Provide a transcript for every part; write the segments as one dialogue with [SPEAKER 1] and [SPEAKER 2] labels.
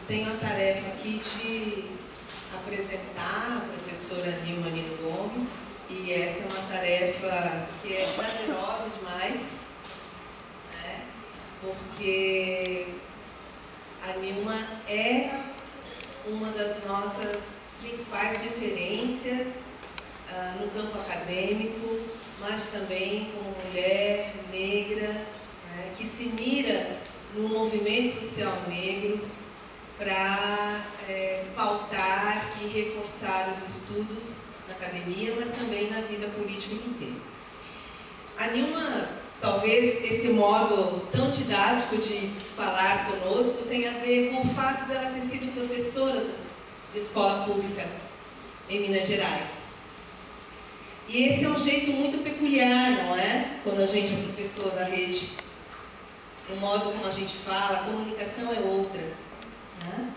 [SPEAKER 1] tenho a tarefa aqui de apresentar a professora Nilma Lino Gomes, e essa é uma tarefa que é prazerosa demais, né? Porque a Nilma é uma das nossas principais referências no campo acadêmico, mas também como mulher negra, né, que se mira no movimento social negro para pautar e reforçar os estudos na academia, mas também na vida política inteira. A Nilma, talvez esse modo tão didático de falar conosco tenha a ver com o fato dela ter sido professora de escola pública em Minas Gerais. E esse é um jeito muito peculiar, não é? Quando a gente é professor da rede. O modo como a gente fala, a comunicação é outra, né?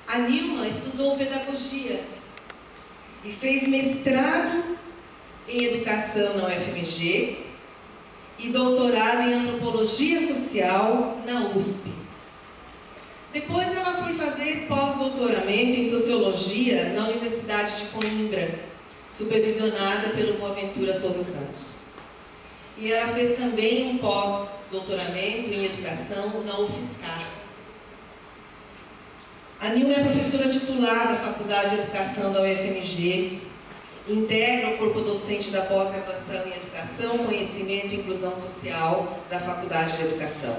[SPEAKER 1] A Nilma estudou pedagogia e fez mestrado em educação na UFMG e doutorado em antropologia social na USP. Depois ela foi fazer pós-doutoramento em sociologia na Universidade de Coimbra, supervisionada pelo Boaventura Souza Santos. E ela fez também um pós-doutoramento em educação na UFSCar. A Nilma é professora titular da Faculdade de Educação da UFMG, integra o corpo docente da pós-graduação em Educação, Conhecimento e Inclusão Social da Faculdade de Educação.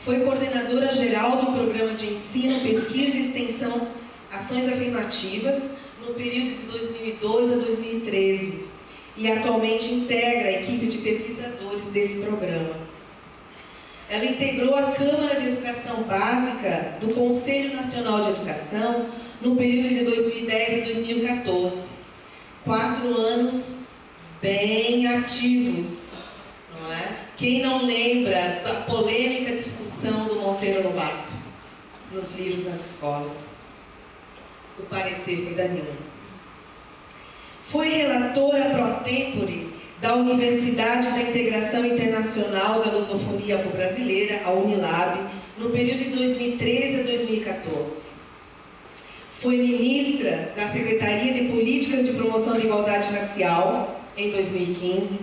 [SPEAKER 1] Foi coordenadora geral do Programa de Ensino, Pesquisa e Extensão Ações Afirmativas no período de 2002 a 2013 e atualmente integra a equipe de pesquisadores desse programa. Ela integrou a Câmara de Educação Básica do Conselho Nacional de Educação no período de 2010 a 2014. 4 anos bem ativos, não é? Quem não lembra da polêmica discussão do Monteiro Lobato nos livros nas escolas? O parecer foi da Nilma. Foi relatora pro tempore da Universidade da Integração Internacional da Lusofonia Afro-Brasileira, a Unilab, no período de 2013 a 2014. Foi ministra da Secretaria de Políticas de Promoção da Igualdade Racial, em 2015,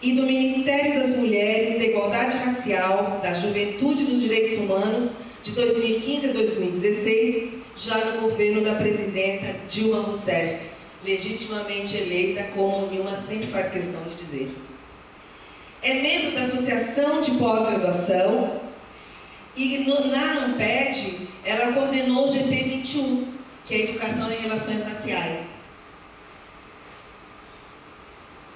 [SPEAKER 1] e do Ministério das Mulheres, da Igualdade Racial, da Juventude e dos Direitos Humanos, de 2015 a 2016, já no governo da presidenta Dilma Rousseff, legitimamente eleita, como Nilma sempre faz questão de dizer. É membro da Associação de Pós-Graduação e na ANPED ela coordenou o GT21, que é a Educação em Relações Raciais.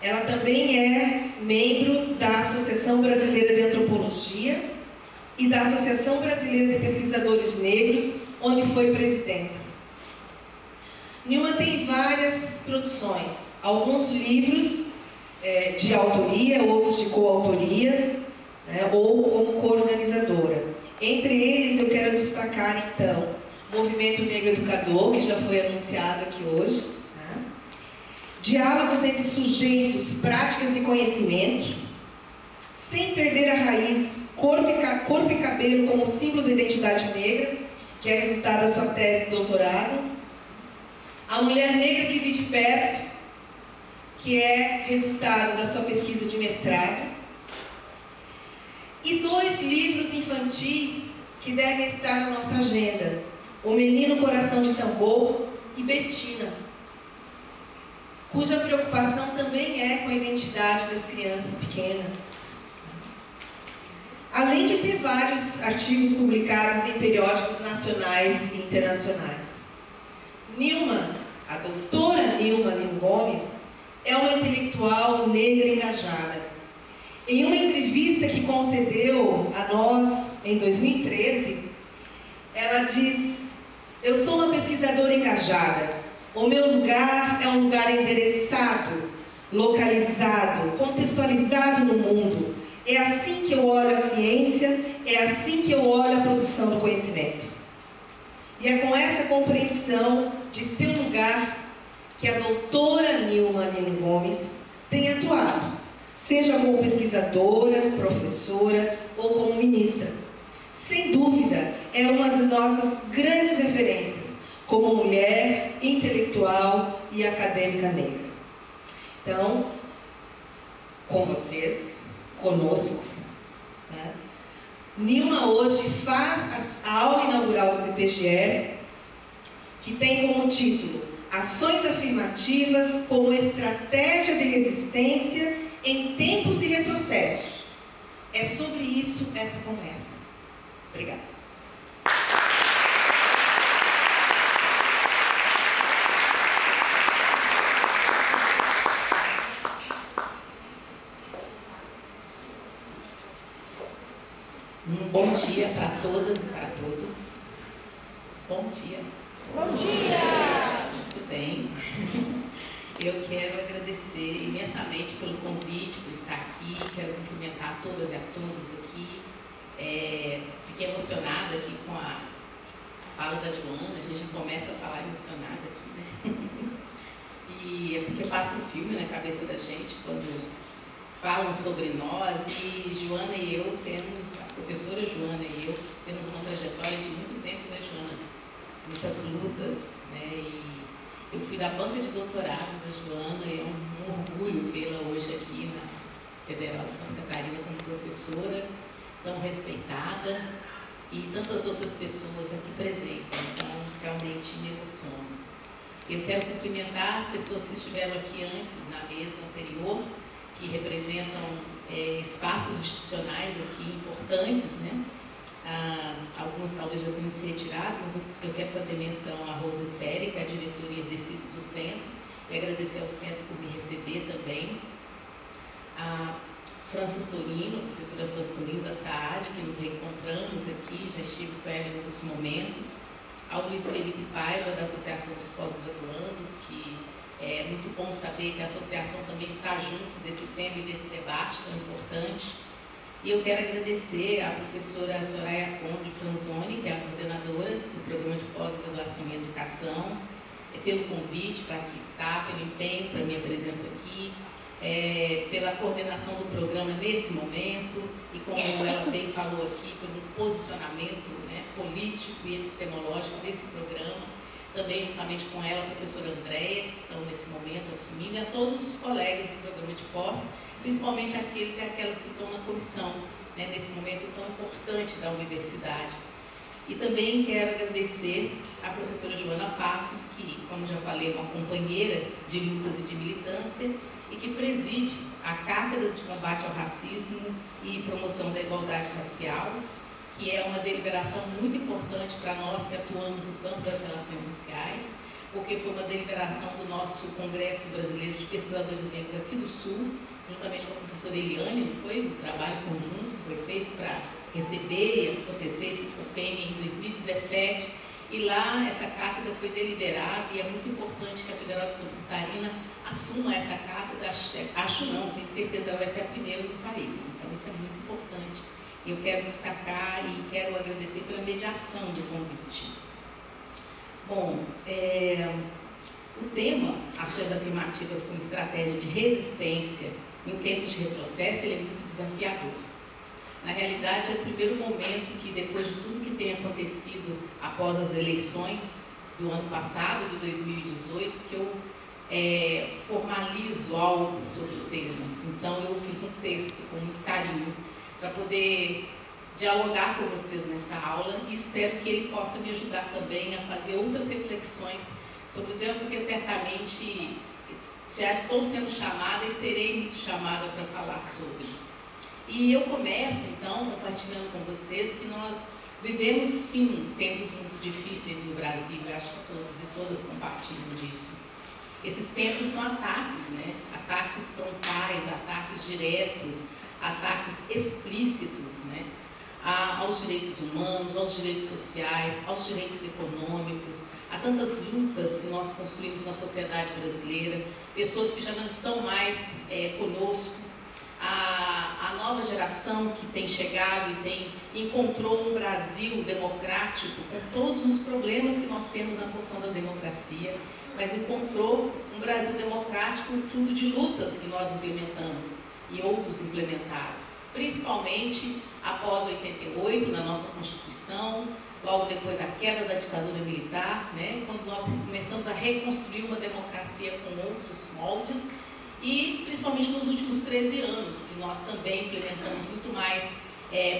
[SPEAKER 1] Ela também é membro da Associação Brasileira de Antropologia e da Associação Brasileira de Pesquisadores Negros, onde foi presidenta. Nilma tem várias produções, alguns livros de autoria, outros de coautoria, né, ou como coorganizadora. Entre eles eu quero destacar então Movimento Negro Educador, que já foi anunciado aqui hoje, né? Diálogos entre sujeitos, práticas e conhecimento, Sem Perder a Raiz, Corpo e Cabelo como Símbolos da Identidade Negra, que é resultado da sua tese de doutorado, A Mulher Negra que Vi de Perto, que é resultado da sua pesquisa de mestrado, e 2 livros infantis que devem estar na nossa agenda, O Menino Coração de Tambor e Betina, cuja preocupação também é com a identidade das crianças pequenas. Além de ter vários artigos publicados em periódicos nacionais e internacionais. Nilma, a doutora Nilma Lino Gomes, é uma intelectual negra engajada. Em uma entrevista que concedeu a nós em 2013, ela diz: eu sou uma pesquisadora engajada. O meu lugar é um lugar endereçado, localizado, contextualizado no mundo. É assim que eu olho a ciência, é assim que eu olho a produção do conhecimento. E é com essa compreensão de seu lugar que a doutora Nilma Lino Gomes tem atuado, seja como pesquisadora, professora ou como ministra. Sem dúvida, é uma das nossas grandes referências como mulher, intelectual e acadêmica negra. Então, com vocês, conosco, né? Nilma hoje faz a aula inaugural do PPGE, que tem como título Ações Afirmativas como Estratégia de Resistência em Tempos de Retrocesso. É sobre isso essa conversa. Obrigada.
[SPEAKER 2] Bom dia para todas e para todos. Bom dia.
[SPEAKER 3] Bom dia!
[SPEAKER 2] Tudo bem? Eu quero agradecer imensamente pelo convite, por estar aqui. Quero cumprimentar todas e a todos aqui. Fiquei emocionada aqui com a fala da Joana. A gente começa a falar emocionada aqui, né? E é porque passa um filme na cabeça da gente quando falam sobre nós, e Joana e eu temos, a professora Joana e eu, temos uma trajetória de muito tempo, né, Joana? Muitas lutas, né? E eu fui da banca de doutorado da Joana, e é um orgulho vê-la hoje aqui na Federal de Santa Catarina como professora, tão respeitada, e tantas outras pessoas aqui presentes, então realmente me emociono. Eu quero cumprimentar as pessoas que estiveram aqui antes, na mesa anterior, que representam espaços institucionais aqui importantes, né? Alguns talvez já tenham se retirado, mas eu quero fazer menção à Rose Série, que é a diretora em exercício do centro, e agradecer ao centro por me receber também. A Francis Torino, a professora Francis Torino da SAAD, que nos reencontramos aqui, já estive com ela em alguns momentos. Ao Luiz Felipe Paiva, da Associação dos Pós-Graduandos, que é muito bom saber que a associação também está junto desse tema e desse debate tão importante. E eu quero agradecer à professora Soraya Conde Franzoni, que é a coordenadora do Programa de Pós-Graduação em Educação, pelo convite para aqui estar, pelo empenho para a minha presença aqui, pela coordenação do programa nesse momento, e como ela bem falou aqui, pelo posicionamento, né, político e epistemológico desse programa. Também, juntamente com ela, a professora Andréia, que estão nesse momento assumindo, e a todos os colegas do programa de pós, principalmente aqueles e aquelas que estão na comissão, né, nesse momento tão importante da universidade. E também quero agradecer à professora Joana Passos, que, como já falei, é uma companheira de lutas e de militância, e que preside a Cátedra de Combate ao Racismo e Promoção da Igualdade Racial, que é uma deliberação muito importante para nós que atuamos no campo das relações raciais, porque foi uma deliberação do nosso Congresso Brasileiro de Pesquisadores Negros aqui do Sul, juntamente com a professora Eliane, não foi? Um trabalho conjunto foi feito para receber e acontecer esse convênio em 2017, e lá essa cátedra foi deliberada, e é muito importante que a Federal de Santa Catarina assuma essa cátedra. Acho não, tenho certeza, ela vai ser a primeira do país, então isso é muito importante. Eu quero destacar e quero agradecer pela mediação do convite. Bom, o tema, ações afirmativas como estratégia de resistência em tempos de retrocesso, ele é muito desafiador. Na realidade, é o primeiro momento que, depois de tudo que tem acontecido após as eleições do ano passado, de 2018, que eu formalizo algo sobre o tema. Então, eu fiz um texto com muito carinho, para poder dialogar com vocês nessa aula, e espero que ele possa me ajudar também a fazer outras reflexões sobre o tema, porque certamente já estou sendo chamada e serei muito chamada para falar sobre. E eu começo, então, compartilhando com vocês que nós vivemos, sim, tempos muito difíceis no Brasil, eu acho que todos e todas compartilham disso. Esses tempos são ataques, né? Ataques frontais, ataques diretos, ataques explícitos, né, aos direitos humanos, aos direitos sociais, aos direitos econômicos, a tantas lutas que nós construímos na sociedade brasileira, pessoas que já não estão mais conosco, a nova geração que tem chegado e encontrou um Brasil democrático com todos os problemas que nós temos na construção da democracia, mas encontrou um Brasil democrático fruto de lutas que nós implementamos e outros implementaram, principalmente após 88, na nossa Constituição, logo logo depois da queda da ditadura militar, né, quando nós começamos a reconstruir uma democracia com outros moldes, e principalmente nos últimos 13 anos, que nós também implementamos muito mais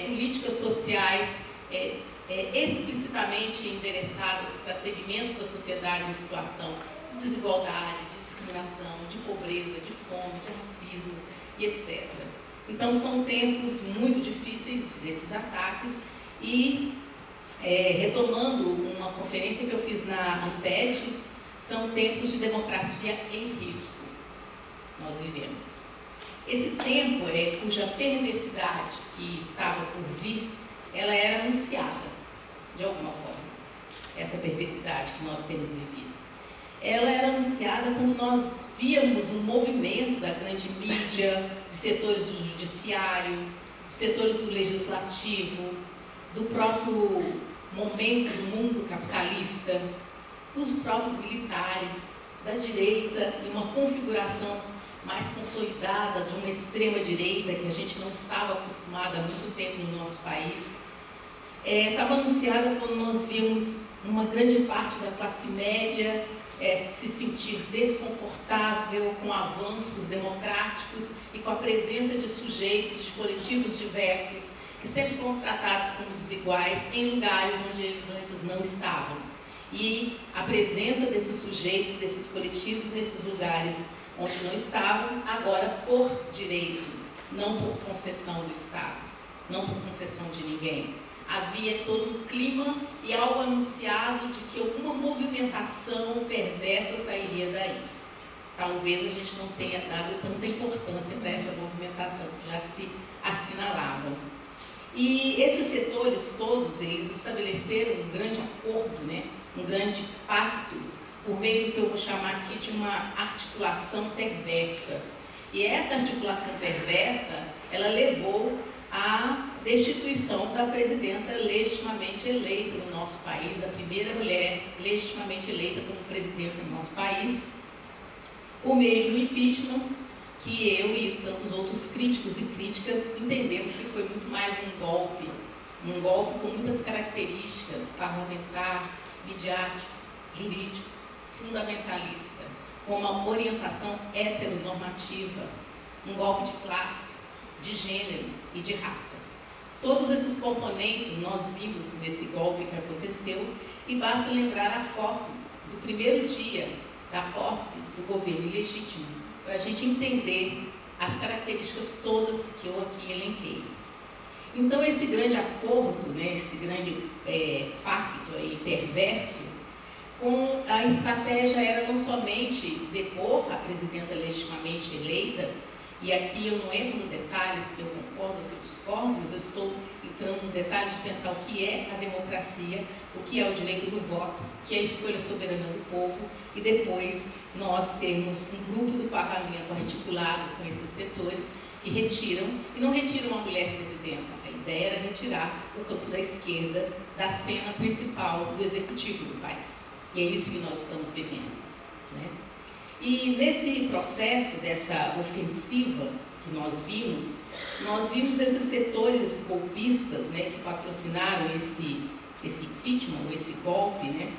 [SPEAKER 2] políticas sociais explicitamente endereçadas para segmentos da sociedade em situação de desigualdade, de discriminação, de pobreza, de fome, de racismo e etc. Então são tempos muito difíceis desses ataques e, retomando uma conferência que eu fiz na Amped, são tempos de democracia em risco. Nós vivemos. Esse tempo cuja perversidade que estava por vir, ela era anunciada, de alguma forma, essa perversidade que nós temos vivido. Ela era anunciada quando nós víamos um movimento da grande mídia, de setores do judiciário, de setores do legislativo, do próprio momento do mundo capitalista, dos próprios militares, da direita, em uma configuração mais consolidada de uma extrema-direita que a gente não estava acostumado há muito tempo no nosso país. Estava anunciada quando nós vimos uma grande parte da classe média se sentir desconfortável com avanços democráticos e com a presença de sujeitos, de coletivos diversos, que sempre foram tratados como desiguais em lugares onde eles antes não estavam. E a presença desses sujeitos, desses coletivos nesses lugares onde não estavam, agora por direito, não por concessão do Estado, não por concessão de ninguém. Havia todo um clima e algo anunciado de que alguma movimentação perversa sairia daí. Talvez a gente não tenha dado tanta importância para essa movimentação que já se assinalava. E esses setores todos, eles estabeleceram um grande acordo, né? Um grande pacto, por meio do que eu vou chamar aqui de uma articulação perversa. E essa articulação perversa, ela levou à destituição da presidenta legitimamente eleita no nosso país, a primeira mulher legitimamente eleita como presidenta do nosso país, por meio do impeachment, que eu e tantos outros críticos e críticas entendemos que foi muito mais um golpe com muitas características, parlamentar, midiático, jurídico, fundamentalista, com uma orientação heteronormativa, um golpe de classe, de gênero e de raça. Todos esses componentes nós vimos nesse golpe que aconteceu e basta lembrar a foto do primeiro dia da posse do governo ilegítimo para a gente entender as características todas que eu aqui elenquei. Então esse grande acordo, né, esse grande pacto aí perverso, com a estratégia era não somente depor a presidenta legitimamente eleita, e aqui eu não entro no detalhe se eu concordo ou se eu discordo, mas eu estou entrando no detalhe de pensar o que é a democracia, o que é o direito do voto, o que é a escolha soberana do povo, e depois nós temos um grupo do parlamento articulado com esses setores que retiram, e não retiram uma mulher presidenta, a ideia era retirar o campo da esquerda da cena principal do executivo do país. E é isso que nós estamos vivendo, né? E nesse processo dessa ofensiva que nós vimos esses setores golpistas, né, que patrocinaram esse impeachment, esse golpe, né,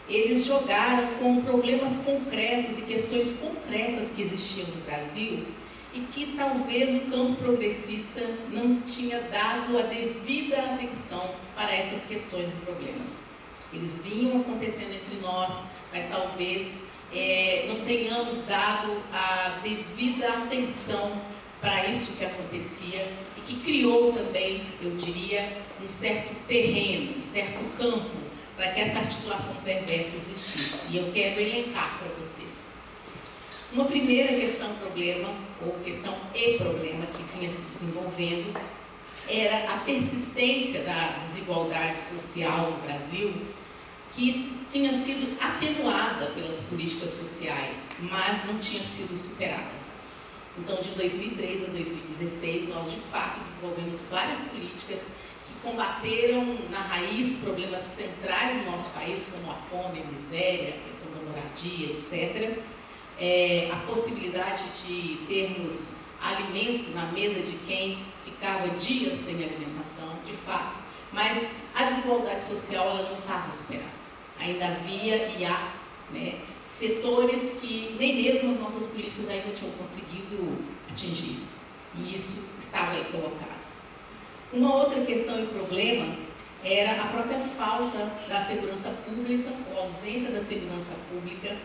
[SPEAKER 2] eles jogaram com problemas concretos e questões concretas que existiam no Brasil e que talvez o campo progressista não tinha dado a devida atenção para essas questões e problemas. Eles vinham acontecendo entre nós, mas talvez não tenhamos dado a devida atenção para isso que acontecia e que criou também, eu diria, um certo terreno, um certo campo para que essa articulação perversa existisse. E eu quero elencar para vocês. Uma primeira questão-problema, ou questão e problema que vinha se desenvolvendo, era a persistência da desigualdade social no Brasil, que tinha sido atenuada pelas políticas sociais, mas não tinha sido superada. Então, de 2003 a 2016, nós de fato desenvolvemos várias políticas que combateram na raiz problemas centrais do nosso país, como a fome, a miséria, a questão da moradia, etc. A possibilidade de termos alimento na mesa de quem ficava dias sem alimentação, de fato, mas a desigualdade social ela não estava superada. Ainda havia e há, né, setores que nem mesmo as nossas políticas ainda tinham conseguido atingir. E isso estava aí colocado. Uma outra questão e problema era a própria falta da segurança pública, ou ausência da segurança pública,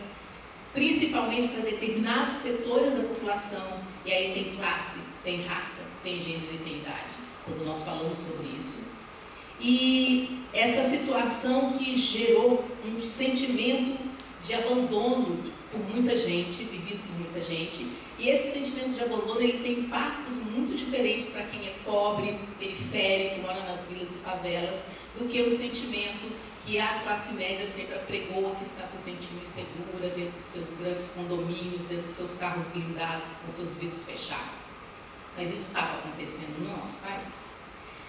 [SPEAKER 2] principalmente para determinados setores da população, e aí tem classe, tem raça, tem gênero e tem idade, quando nós falamos sobre isso. E essa situação que gerou um sentimento de abandono por muita gente, vivido por muita gente, e esse sentimento de abandono ele tem impactos muito diferentes para quem é pobre, periférico, mora nas vilas e favelas, do que o sentimento que a classe média sempre apregoa, que está se sentindo insegura dentro dos seus grandes condomínios, dentro dos seus carros blindados, com seus vidros fechados. Mas isso estava acontecendo no nosso país.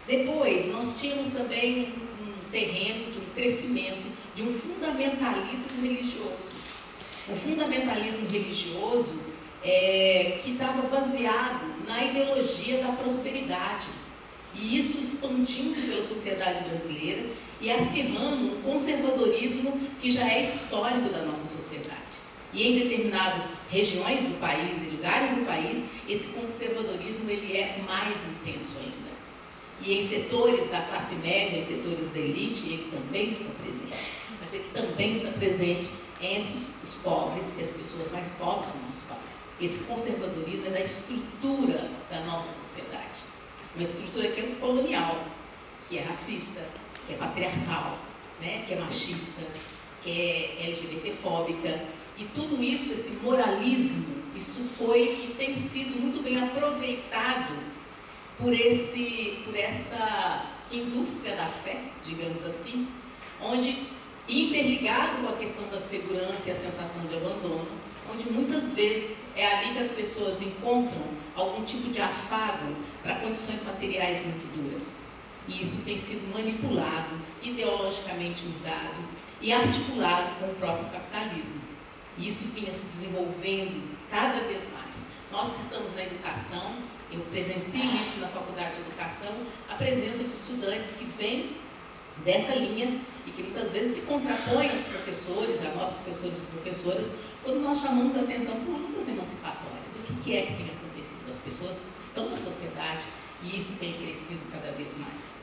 [SPEAKER 2] Depois, nós tínhamos também um terreno de um crescimento, de um fundamentalismo religioso. O fundamentalismo religioso que estava baseado na ideologia da prosperidade. E isso expandindo pela sociedade brasileira e acirrando um conservadorismo que já é histórico da nossa sociedade. E em determinadas regiões do país e lugares do país, esse conservadorismo ele é mais intenso ainda. E em setores da classe média, em setores da elite, ele também está presente. Mas ele também está presente entre os pobres e as pessoas mais pobres do nosso país. Esse conservadorismo é da estrutura da nossa sociedade. Uma estrutura que é colonial, que é racista, que é patriarcal, né? Que é machista, que é LGBTfóbica. E tudo isso, esse moralismo, isso foi e tem sido muito bem aproveitado por essa indústria da fé, digamos assim, onde, interligado com a questão da segurança e a sensação de abandono, onde muitas vezes é ali que as pessoas encontram algum tipo de afago para condições materiais muito duras. E isso tem sido manipulado, ideologicamente usado e articulado com o próprio capitalismo. E isso vinha se desenvolvendo cada vez mais. Nós que estamos na educação, eu presencio isso na Faculdade de Educação, a presença de estudantes que vêm dessa linha e que muitas vezes se contrapõem aos professores, a nós professores e professoras, quando nós chamamos a atenção por lutas emancipatórias. O que é que tem acontecido? As pessoas estão na sociedade e isso tem crescido cada vez mais.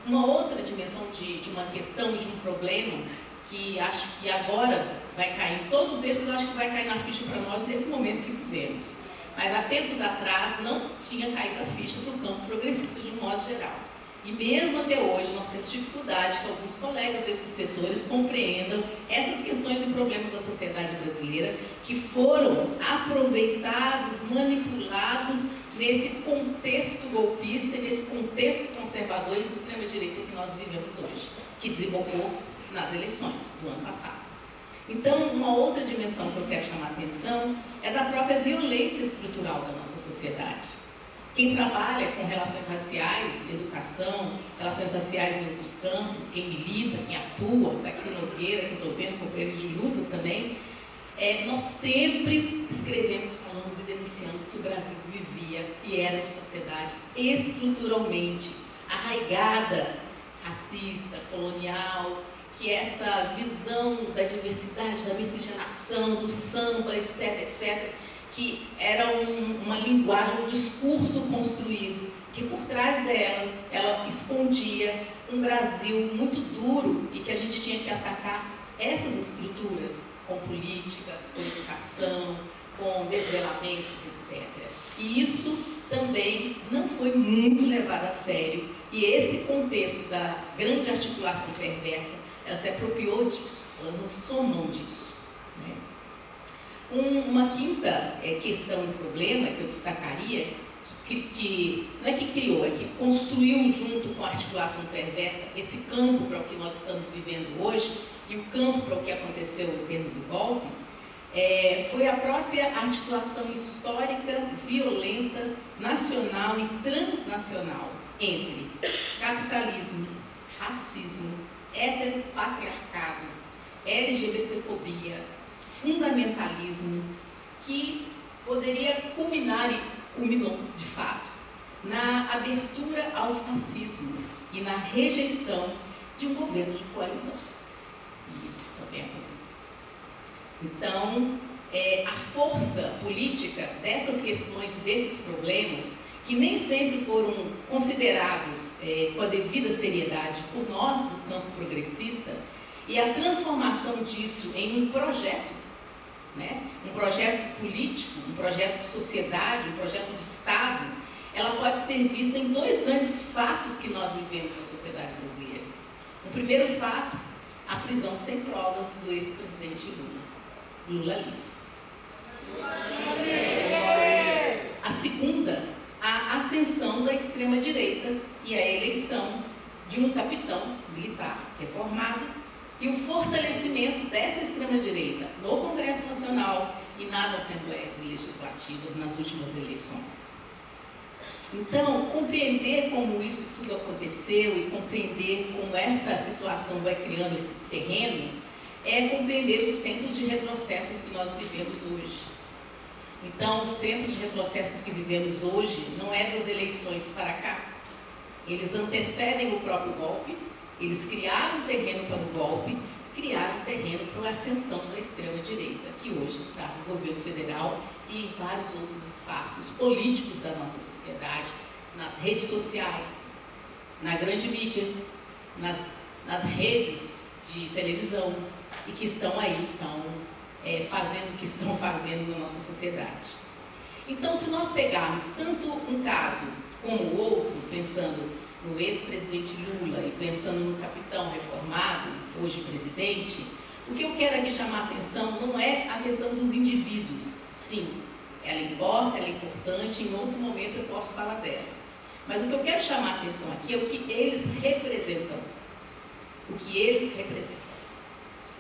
[SPEAKER 2] Uma outra dimensão de uma questão e de um problema que acho que agora vai cair, em todos esses eu acho que vai cair na ficha para nós nesse momento que vivemos. Mas há tempos atrás não tinha caído a ficha para o campo progressista de um modo geral. E mesmo até hoje nós temos dificuldade que alguns colegas desses setores compreendam essas questões e problemas da sociedade brasileira que foram aproveitados, manipulados nesse contexto golpista e nesse contexto conservador e de extrema-direita que nós vivemos hoje, que desembocou nas eleições do ano passado. Então, uma outra dimensão que eu quero chamar a atenção é da própria violência estrutural da nossa sociedade. Quem trabalha com relações raciais, educação, relações raciais em outros campos, quem milita, quem atua, daqui Nogueira, que estou vendo companheiros de lutas também, nós sempre escrevemos, falamos e denunciamos que o Brasil vivia e era uma sociedade estruturalmente arraigada, racista, colonial, que essa visão da diversidade, da miscigenação, do samba, etc., etc., que era uma linguagem, um discurso construído, que por trás dela, ela escondia um Brasil muito duro e que a gente tinha que atacar essas estruturas com políticas, com educação, com desvelamentos, etc. E isso também não foi muito levado a sério e esse contexto da grande articulação perversa, ela se apropriou disso, ela lançou mão disso, né? Uma quinta questão e problema que eu destacaria, que não é que criou, é que construiu junto com a articulação perversa esse campo para o que nós estamos vivendo hoje e o campo para o que aconteceu em termos do golpe, foi a própria articulação histórica, violenta, nacional e transnacional entre capitalismo, racismo, heteropatriarcado, LGBTfobia, fundamentalismo, que poderia culminar e culminou de fato na abertura ao fascismo e na rejeição de um governo de coalizão. Isso também aconteceu. Então, a força política dessas questões e desses problemas, que nem sempre foram considerados com a devida seriedade por nós, do campo progressista, e a transformação disso em um projeto, né? Um projeto político, um projeto de sociedade, um projeto de Estado, ela pode ser vista em dois grandes fatos que nós vivemos na sociedade brasileira. O primeiro fato, a prisão sem provas do ex-presidente Lula. Lula livre. A segunda, a ascensão da extrema-direita e a eleição de um capitão militar reformado e o fortalecimento dessa extrema-direita no Congresso Nacional e nas Assembleias Legislativas nas últimas eleições. Então, compreender como isso tudo aconteceu e compreender como essa situação vai criando esse terreno é compreender os tempos de retrocessos que nós vivemos hoje. Então, os tempos de retrocessos que vivemos hoje não é das eleições para cá. Eles antecedem o próprio golpe, eles criaram o terreno para o golpe, criaram o terreno para a ascensão da extrema-direita, que hoje está no governo federal e em vários outros espaços políticos da nossa sociedade, nas redes sociais, na grande mídia, nas redes de televisão, e que estão aí, fazendo o que estão fazendo na nossa sociedade. Então, se nós pegarmos tanto um caso como o outro, pensando no ex-presidente Lula e pensando no capitão reformado, hoje presidente, o que eu quero aqui chamar a atenção não é a questão dos indivíduos. Sim, ela importa, ela é importante, em outro momento eu posso falar dela. Mas o que eu quero chamar a atenção aqui é o que eles representam. O que eles representam.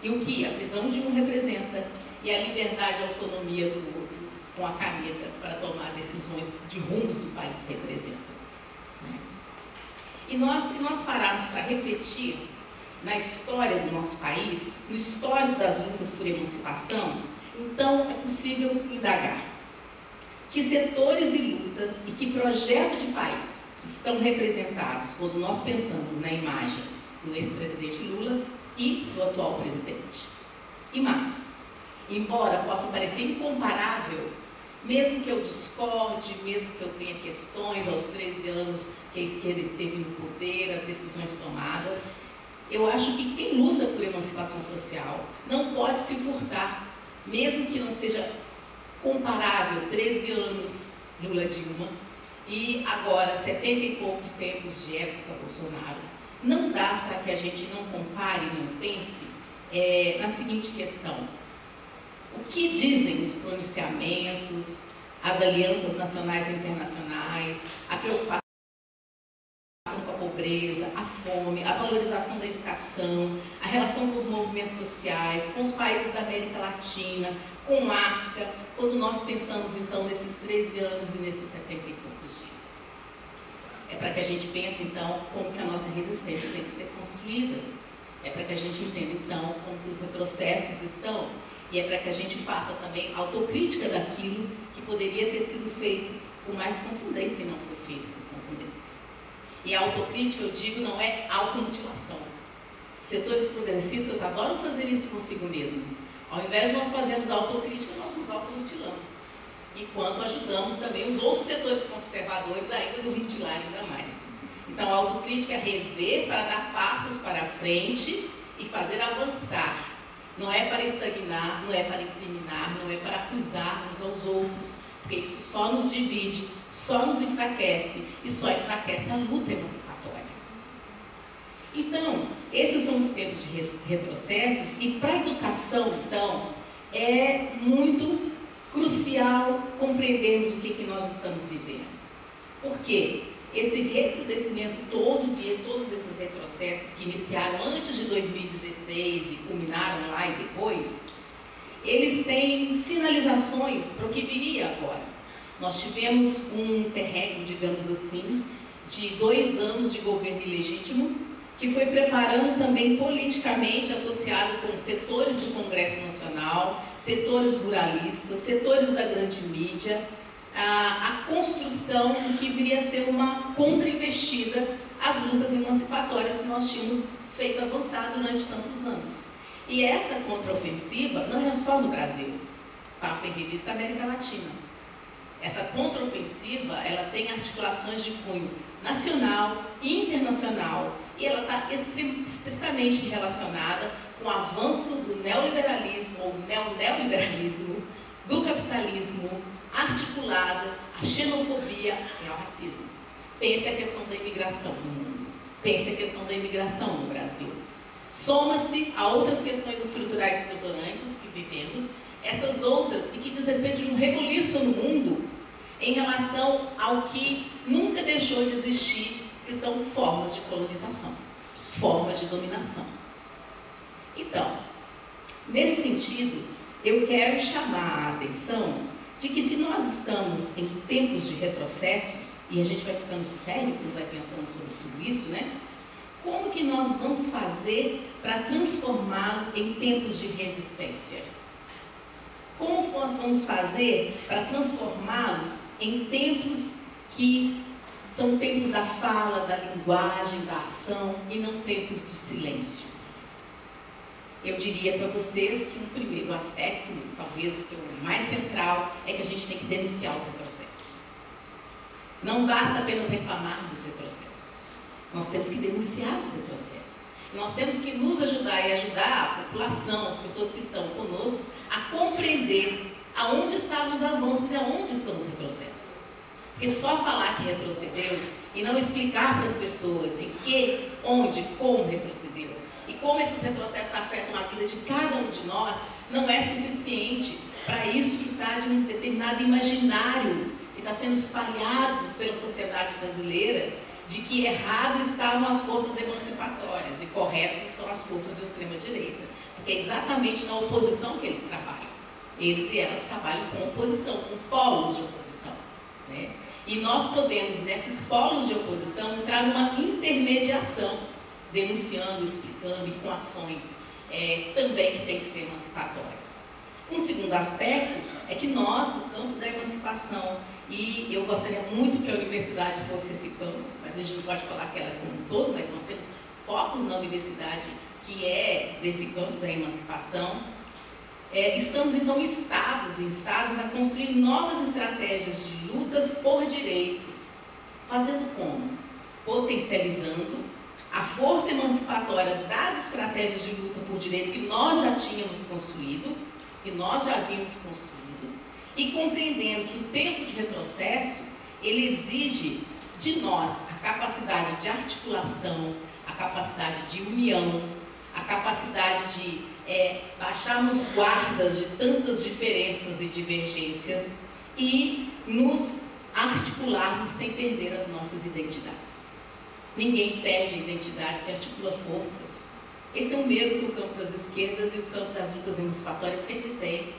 [SPEAKER 2] E o que a prisão de um representa e a liberdade e a autonomia do outro com a caneta para tomar decisões de rumos do país representam. Né? E se nós pararmos para refletir na história do nosso país, no histórico das lutas por emancipação, então é possível indagar que setores e lutas e que projeto de país estão representados quando nós pensamos na imagem do ex-presidente Lula e do atual presidente. E mais, embora possa parecer incomparável, mesmo que eu discorde, mesmo que eu tenha questões aos 13 anos que a esquerda esteve no poder, as decisões tomadas, eu acho que quem luta por emancipação social não pode se furtar, mesmo que não seja comparável 13 anos Lula-Dilma e agora 70 e poucos tempos de época Bolsonaro. Não dá para que a gente não compare, não pense na seguinte questão. O que dizem os pronunciamentos, as alianças nacionais e internacionais, a preocupação com a pobreza, a fome, a valorização da educação, a relação com os movimentos sociais, com os países da América Latina, com a África, quando nós pensamos então nesses 13 anos e nesses 70 e poucos dias? É para que a gente pense então como que a nossa resistência tem que ser construída. É para que a gente entenda então como que os retrocessos estão. E é para que a gente faça também autocrítica daquilo que poderia ter sido feito com mais contundência e não foi feito com contundência. E a autocrítica, eu digo, não é automutilação. Os setores progressistas adoram fazer isso consigo mesmo. Ao invés de nós fazermos autocrítica, nós nos automutilamos. Enquanto ajudamos também os outros setores conservadores ainda nos mutilarem ainda mais. Então, a autocrítica é rever para dar passos para frente e fazer avançar. Não é para estagnar, não é para incriminar, não é para acusar uns aos outros, porque isso só nos divide, só nos enfraquece e só enfraquece a luta emancipatória. Então, esses são os tempos de retrocessos e para a educação, então, é muito crucial compreendermos o que nós estamos vivendo. Por quê? Esse recrudescimento todo dia, todos esses retrocessos que iniciaram antes de 2016 e culminaram lá e depois, eles têm sinalizações para o que viria agora. Nós tivemos um interregno, digamos assim, de 2 anos de governo ilegítimo, que foi preparando também politicamente, associado com setores do Congresso Nacional, setores ruralistas, setores da grande mídia, a construção do que viria a ser uma contra-investida às lutas emancipatórias que nós tínhamos feito avançar durante tantos anos. E essa contraofensiva não é só no Brasil, passa em revista América Latina. Essa contraofensiva, ela tem articulações de cunho nacional e internacional, e ela está estritamente relacionada com o avanço do neoliberalismo, ou neoliberalismo, do capitalismo, articulada à xenofobia e ao racismo. Pense a questão da imigração no mundo, pense a questão da imigração no Brasil. Soma-se a outras questões estruturais estruturantes que vivemos, essas outras, e que diz respeito de um rebuliço no mundo em relação ao que nunca deixou de existir, que são formas de colonização, formas de dominação. Então, nesse sentido, eu quero chamar a atenção de que se nós estamos em tempos de retrocessos, e a gente vai ficando sério quando vai pensando sobre tudo isso, né? Como que nós vamos fazer para transformá-lo em tempos de resistência? Como nós vamos fazer para transformá-los em tempos que são tempos da fala, da linguagem, da ação, e não tempos do silêncio? Eu diria para vocês que o primeiro aspecto, talvez o mais central, é que a gente tem que denunciar os retrocessos. Não basta apenas reclamar dos retrocessos. Nós temos que denunciar os retrocessos. Nós temos que nos ajudar e ajudar a população, as pessoas que estão conosco, a compreender aonde estavam os avanços e aonde estão os retrocessos. Porque só falar que retrocedeu e não explicar para as pessoas em que, onde, como retrocedeu e como esses retrocessos afetam a vida de cada um de nós, não é suficiente para isso que está de um determinado imaginário que está sendo espalhado pela sociedade brasileira, de que errado estavam as forças emancipatórias e corretas estão as forças de extrema-direita. Porque é exatamente na oposição que eles trabalham. Eles e elas trabalham com oposição, com polos de oposição, né? E nós podemos, nesses polos de oposição, entrar numa intermediação, denunciando, explicando e com ações também que têm que ser emancipatórias. Um segundo aspecto é que nós, no campo da emancipação, e eu gostaria muito que a universidade fosse esse campo, mas a gente não pode falar que ela é como um todo, mas nós temos focos na universidade que é desse campo da emancipação. Estamos então instados a construir novas estratégias de lutas por direitos, fazendo como? Potencializando a força emancipatória das estratégias de luta por direitos que nós já tínhamos construído, que nós já havíamos construído, e compreendendo que o tempo de retrocesso, ele exige de nós a capacidade de articulação, a capacidade de união, a capacidade de baixarmos guardas de tantas diferenças e divergências e nos articularmos sem perder as nossas identidades. Ninguém perde identidade, se articula forças. Esse é um medo que o campo das esquerdas e o campo das lutas emancipatórias sempre tem.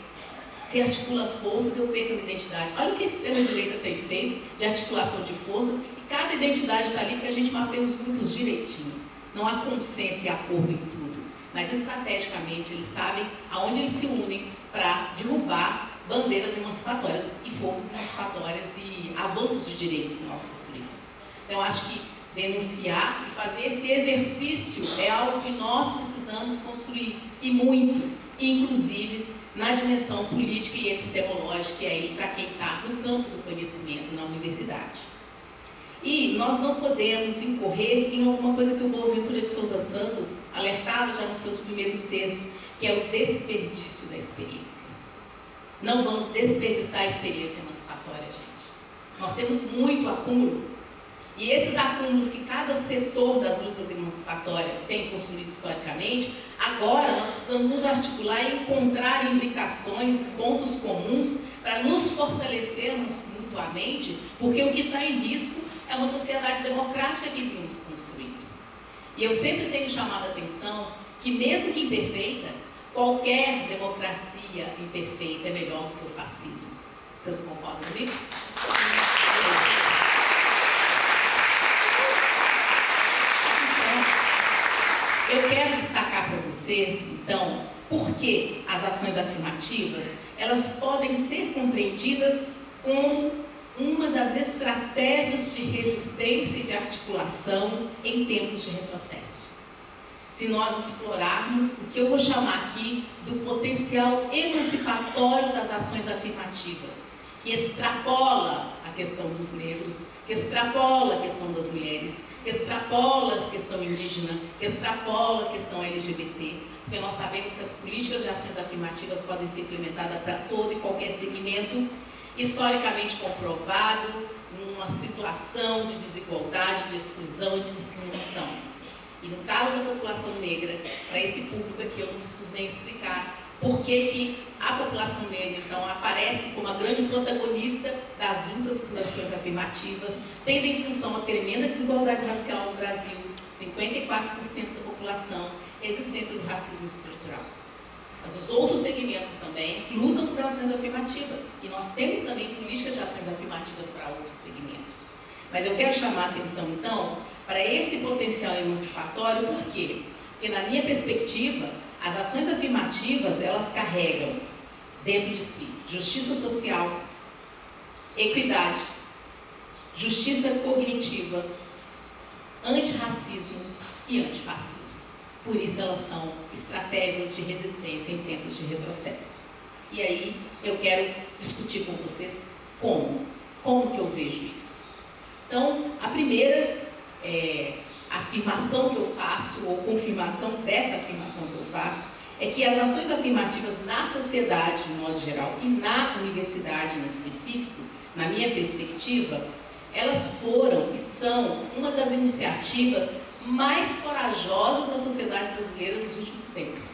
[SPEAKER 2] Se articula as forças, eu perco a minha identidade. Olha o que a extrema-direita tem feito de articulação de forças, e cada identidade está ali porque a gente mapeia os grupos direitinho. Não há consenso e acordo em tudo, mas estrategicamente eles sabem aonde eles se unem para derrubar bandeiras emancipatórias e forças emancipatórias e avanços de direitos que nós construímos. Então, eu acho que denunciar e fazer esse exercício é algo que nós precisamos construir, e muito, inclusive na dimensão política e epistemológica, e aí para quem está no campo do conhecimento na universidade. E nós não podemos incorrer em alguma coisa que o Boaventura de Souza Santos alertava já nos seus primeiros textos, que é o desperdício da experiência. Não vamos desperdiçar a experiência emancipatória, gente. Nós temos muito acúmulo. E esses acúmulos que cada setor das lutas emancipatórias tem construído historicamente, agora nós precisamos nos articular e encontrar implicações, pontos comuns, para nos fortalecermos mutuamente, porque o que está em risco é uma sociedade democrática que vimos construindo. E eu sempre tenho chamado a atenção que, mesmo que imperfeita, qualquer democracia imperfeita é melhor do que o fascismo. Vocês concordam comigo? Eu quero destacar para vocês, então, por que as ações afirmativas, elas podem ser compreendidas como uma das estratégias de resistência e de articulação em tempos de retrocesso. Se nós explorarmos o que eu vou chamar aqui do potencial emancipatório das ações afirmativas, que extrapola a questão dos negros, que extrapola a questão das mulheres, que extrapola a questão indígena, que extrapola a questão LGBT, porque nós sabemos que as políticas de ações afirmativas podem ser implementadas para todo e qualquer segmento, historicamente comprovado, numa situação de desigualdade, de exclusão e de discriminação. E no caso da população negra, para esse público aqui eu não preciso nem explicar por que a população negra, então, aparece como a grande protagonista das lutas por ações afirmativas, tendo em função a tremenda desigualdade racial no Brasil, 54% da população, a existência do racismo estrutural. Mas os outros segmentos também lutam por ações afirmativas, e nós temos também políticas de ações afirmativas para outros segmentos. Mas eu quero chamar a atenção, então, para esse potencial emancipatório, por quê? Porque, na minha perspectiva, as ações afirmativas, elas carregam dentro de si justiça social, equidade, justiça cognitiva, antirracismo e antifascismo. Por isso elas são estratégias de resistência em tempos de retrocesso. E aí eu quero discutir com vocês como que eu vejo isso. Então, a primeira afirmação que eu faço, ou confirmação dessa afirmação que eu faço, é que as ações afirmativas na sociedade, de modo geral, e na universidade em específico, na minha perspectiva, elas foram e são uma das iniciativas mais corajosas da sociedade brasileira nos últimos tempos.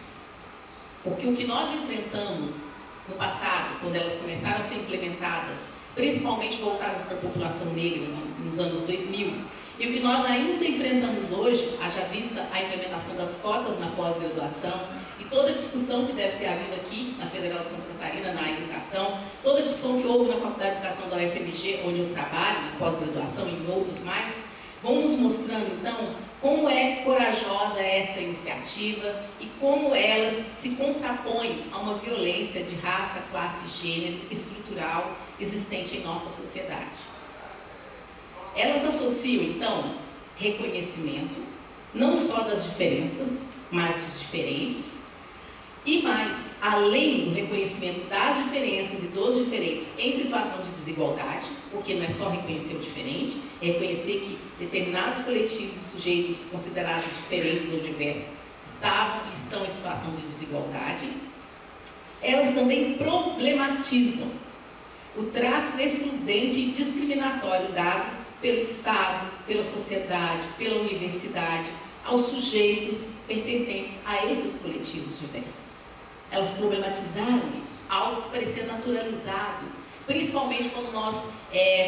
[SPEAKER 2] Porque o que nós enfrentamos no passado, quando elas começaram a ser implementadas, principalmente voltadas para a população negra nos anos 2000, e o que nós ainda enfrentamos hoje, haja vista a implementação das cotas na pós-graduação e toda a discussão que deve ter havido aqui na Federal de Santa Catarina, na educação, toda a discussão que houve na Faculdade de Educação da UFMG, onde eu trabalho, na pós-graduação e em outros mais, vão nos mostrando, então, como é corajosa essa iniciativa e como elas se contrapõem a uma violência de raça, classe e gênero estrutural existente em nossa sociedade. Elas associam, então, reconhecimento, não só das diferenças, mas dos diferentes, e mais, além do reconhecimento das diferenças e dos diferentes em situação de desigualdade, porque não é só reconhecer o diferente, é reconhecer que determinados coletivos e sujeitos considerados diferentes ou diversos estavam e estão em situação de desigualdade, elas também problematizam o trato excludente e discriminatório dado pelo Estado, pela sociedade, pela universidade, aos sujeitos pertencentes a esses coletivos diversos. Elas problematizaram isso, algo que parecia naturalizado, principalmente quando nós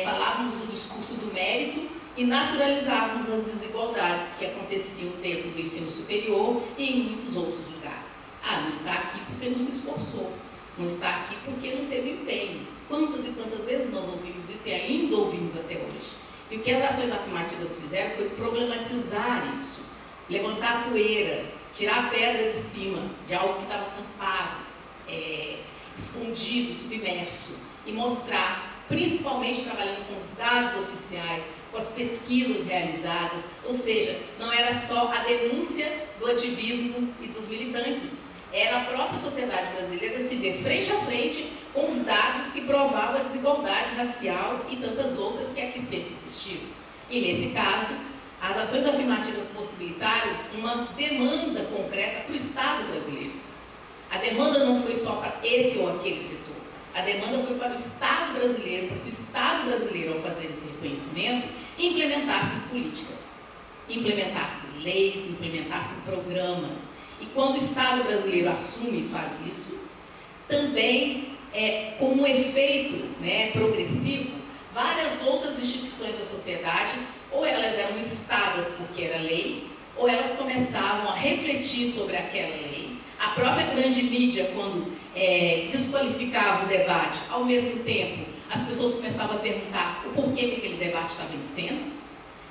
[SPEAKER 2] falávamos do discurso do mérito e naturalizávamos as desigualdades que aconteciam dentro do ensino superior e em muitos outros lugares. Ah, não está aqui porque não se esforçou, não está aqui porque não teve empenho. Quantas e quantas vezes nós ouvimos isso e ainda ouvimos até hoje? E o que as ações afirmativas fizeram foi problematizar isso, levantar a poeira, tirar a pedra de cima de algo que estava tampado, escondido, submerso, e mostrar, principalmente trabalhando com os dados oficiais, com as pesquisas realizadas, ou seja, não era só a denúncia do ativismo e dos militantes, era a própria sociedade brasileira se ver frente a frente com os dados que provavam a desigualdade racial e tantas outras que aqui sempre existiram. E nesse caso, as ações afirmativas possibilitaram uma demanda concreta para o Estado brasileiro. A demanda não foi só para esse ou aquele setor. A demanda foi para o Estado brasileiro, para que o Estado brasileiro, ao fazer esse reconhecimento, implementasse políticas, implementasse leis, implementasse programas. E quando o Estado brasileiro assume e faz isso, também, como um efeito progressivo, várias outras instituições da sociedade, ou elas eram instadas porque era lei, ou elas começavam a refletir sobre aquela lei. A própria grande mídia, quando desqualificava o debate, ao mesmo tempo, as pessoas começavam a perguntar o porquê que aquele debate está vencendo.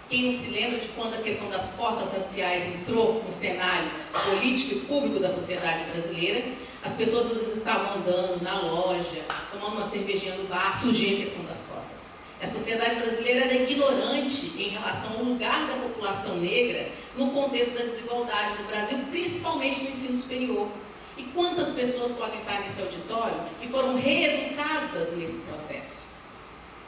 [SPEAKER 2] Quem não se lembra de quando a questão das cotas raciais entrou no cenário político e público da sociedade brasileira, as pessoas às vezes estavam andando na loja, tomando uma cervejinha no bar, surgia a questão das cotas. A sociedade brasileira era ignorante em relação ao lugar da população negra no contexto da desigualdade no Brasil, principalmente no ensino superior. E quantas pessoas podem estar nesse auditório que foram reeducadas nesse processo?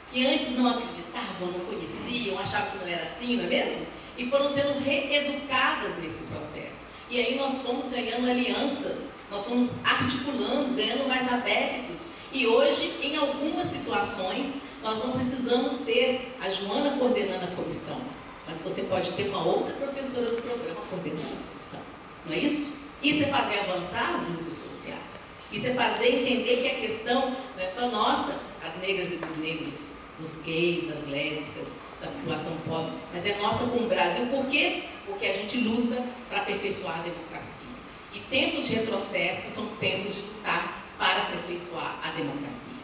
[SPEAKER 2] Que antes não acreditavam, não conheciam, achavam que não era assim, não é mesmo? E foram sendo reeducadas nesse processo. E aí nós fomos ganhando alianças, nós fomos articulando, ganhando mais adeptos. E hoje, em algumas situações, nós não precisamos ter a Joana coordenando a comissão, mas você pode ter uma outra professora do programa coordenando a comissão. Não é isso? Isso é fazer avançar as lutas sociais. Isso é fazer entender que a questão não é só nossa, as negras e dos negros, dos gays, das lésbicas, da população pobre, mas é nossa como Brasil. Por quê? Porque a gente luta para aperfeiçoar a democracia. E tempos de retrocesso são tempos de lutar para aperfeiçoar a democracia.